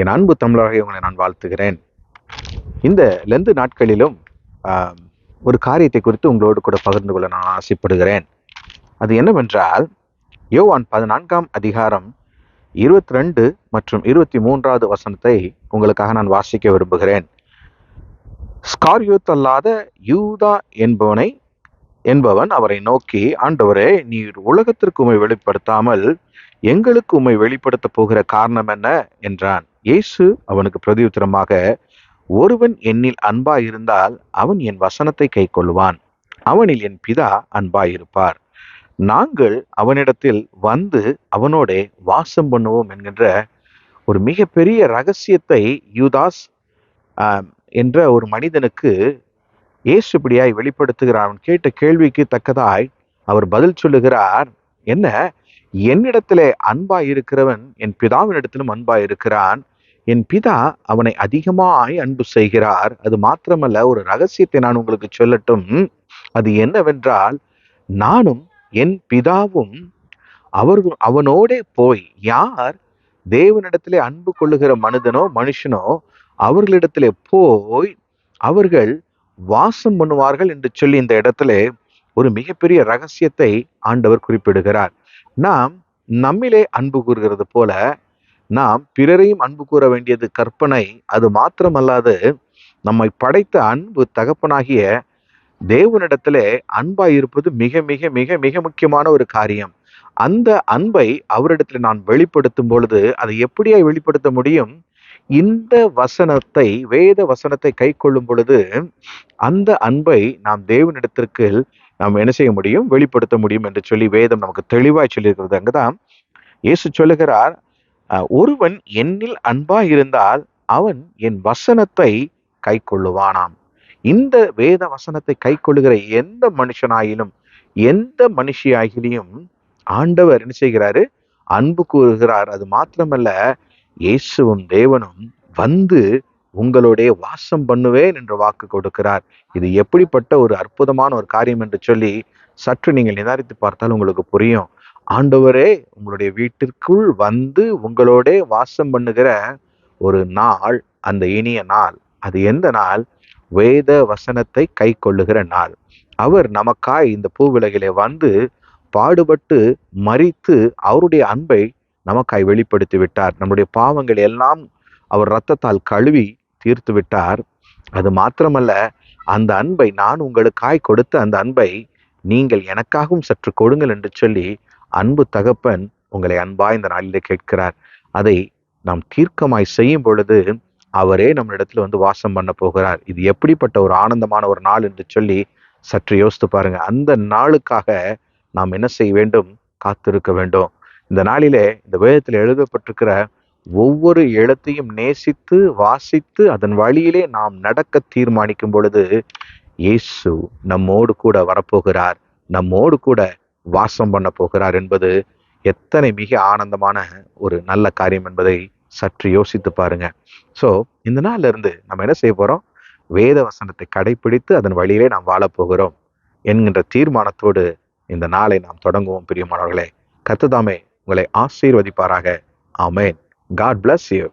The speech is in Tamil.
என் அன்பு தமிழராக உங்களை நான் வாழ்த்துகிறேன். இந்த லெந்து நாட்களிலும் ஒரு காரியத்தை குறித்து உங்களோடு கூட பகிர்ந்து கொள்ள நான் ஆசைப்படுகிறேன். அது என்னவென்றால், யோவான் 14ஆம் அதிகாரம் 22 மற்றும் 23வது வசனத்தை உங்களுக்காக நான் வாசிக்க விரும்புகிறேன். ஸ்காரியோத் அல்லாத யூதா என்பவன் அவரை நோக்கி, ஆண்டவரே, நீர் உலகத்திற்கு உம்மை வெளிப்படுத்தாமல் எங்களுக்கு உம்மை வெளிப்படுத்த போகிற காரணம் என்ன என்றான். இயேசு அவனுக்கு பிரதியுத்தரமாக, ஒருவன் என்னில் அன்பாயிருந்தால் அவன் என் வசனத்தை கைக்கொள்வான், அவனில் என் பிதா அன்பாயிருப்பார், நாங்கள் அவனிடத்தில் வந்து அவனோடே வாசம் பண்ணுவோம் என்கின்ற ஒரு மிகப்பெரிய ரகசியத்தை யூதாஸ் என்ற ஒரு மனிதனுக்கு இயேசு இப்படியாய் வெளிப்படுத்துகிறார். அவன் கேட்ட கேள்விக்கு தக்கதாய் அவர் பதில் சொல்லுகிறார். என்ன? என்னிடத்திலே அன்பாய் இருக்கிறவன் என் பிதாவினிடத்திலும் அன்பாய் இருக்கிறான், என் பிதா அவனை அதிகமாய் அன்பு செய்கிறார். அது மாத்திரமல்ல, ஒரு ரகசியத்தை நான் உங்களுக்கு சொல்லட்டும். அது என்னவென்றால், நானும் என் பிதாவும் அவனோடே போய், யார் தேவனிடத்திலே அன்பு கொள்ளுகிற மனுஷனோ அவர்களிடத்திலே போய் அவர்கள் வாசம் பண்ணுவார்கள் என்று சொல்லி இந்த இடத்துல ஒரு மிகப்பெரிய ரகசியத்தை ஆண்டவர் குறிப்பிடுகிறார். நாம் நம்மிலே அன்பு கூறுகிறது போல நாம் பிறரையும் அன்பு கூற வேண்டியது கற்பனை. அது மாத்திரமல்லாது, நம்மை படைத்த அன்பு தகப்பனாகிய தேவனிடத்திலே அன்பாய் இருப்பது மிக மிக மிக மிக முக்கியமான ஒரு காரியம். அந்த அன்பை அவரிடத்துல நான் வெளிப்படுத்தும் பொழுது அதை எப்படியா வெளிப்படுத்த முடியும்? இந்த வசனத்தை, வேத வசனத்தை கை கொள்ளும் பொழுது அந்த அன்பை நாம் தேவனிடத்திற்கு நாம் என்ன செய்ய முடியும்? வெளிப்படுத்த முடியும் என்று சொல்லி வேதம் நமக்கு தெளிவாய் சொல்லியிருக்கிறது. அங்கதான் இயேசு சொல்லுகிறார், ஒருவன் என்னில் அன்பாய் இருந்தால் அவன் என் வசனத்தை கை கொள்ளுவானாம். இந்த வேத வசனத்தை கை கொள்ளுகிற எந்த மனுஷனாயிலும் எந்த மனுஷியாகிலையும் ஆண்டவர் என்ன செய்கிறாரு? அன்பு கூறுகிறார். அது மாத்திரமல்ல, இயேசுவும் தேவனும் வந்து உங்களுடைய வாசம் பண்ணுவேன் என்று வாக்கு கொடுக்கிறார். இது எப்படிப்பட்ட ஒரு அற்புதமான ஒரு காரியம் என்று சொல்லி சற்று நீங்கள் நிதானித்து பார்த்தால் உங்களுக்கு புரியும். ஆண்டவரே உங்களுடைய வீட்டிற்குள் வந்து உங்களோட வாசம் பண்ணுகிற ஒரு நாள், அந்த இனிய நாள். அது எந்த நாள்? வேத வசனத்தை கை கொள்ளுகிற நாள். அவர் நமக்காய் இந்த பூவுலகிலே வந்து பாடுபட்டு மரித்து அவருடைய அன்பை நமக்காய் வெளிப்படுத்தி விட்டார். நம்முடைய பாவங்கள் எல்லாம் அவர் இரத்தத்தால் கழுவி தீர்த்து விட்டார். அது மாத்திரமல்ல, அந்த அன்பை, நான் உங்களுக்காய் கொடுத்த அந்த அன்பை நீங்கள் எனக்காகவும் சற்று கொடுங்கள் என்று சொல்லி அன்பு தகப்பன் உங்களை அன்பாய் இந்த நாளிலே கேட்கிறார். அதை நாம் தீர்க்கமாய் செய்யும் பொழுது அவரே நம்மளிடத்துல வந்து வாசம் பண்ண போகிறார். இது எப்படிப்பட்ட ஒரு ஆனந்தமான ஒரு நாள் என்று சொல்லி சற்று யோசித்து பாருங்க. அந்த நாளுக்காக நாம் என்ன செய்ய வேண்டும்? காத்திருக்க வேண்டும். இந்த நாளிலே இந்த வேதத்தில் எழுதப்பட்டிருக்கிற ஒவ்வொரு எழுத்தையும் நேசித்து வாசித்து அதன் வழியிலே நாம் நடக்க தீர்மானிக்கும் பொழுது இயேசு நம்மோடு கூட வரப்போகிறார், நம்மோடு கூட வாசம் பண்ண போகிறார் என்பது எத்தனை மிக ஆனந்தமான ஒரு நல்ல காரியம் என்பதை சற்று யோசித்து பாருங்க. ஸோ இந்த நாள்ல இருந்து நம்ம என்ன செய்ய போறோம்? வேத வசனத்தை கடைபிடித்து அதன் வழியிலே நாம் வாழப்போகிறோம் என்கின்ற தீர்மானத்தோடு இந்த நாளை நாம் தொடங்குவோம். பிரியமானவர்களே, கர்த்தர் தாமே உங்களை ஆசீர்வதிப்பாராக. ஆமென். God bless you.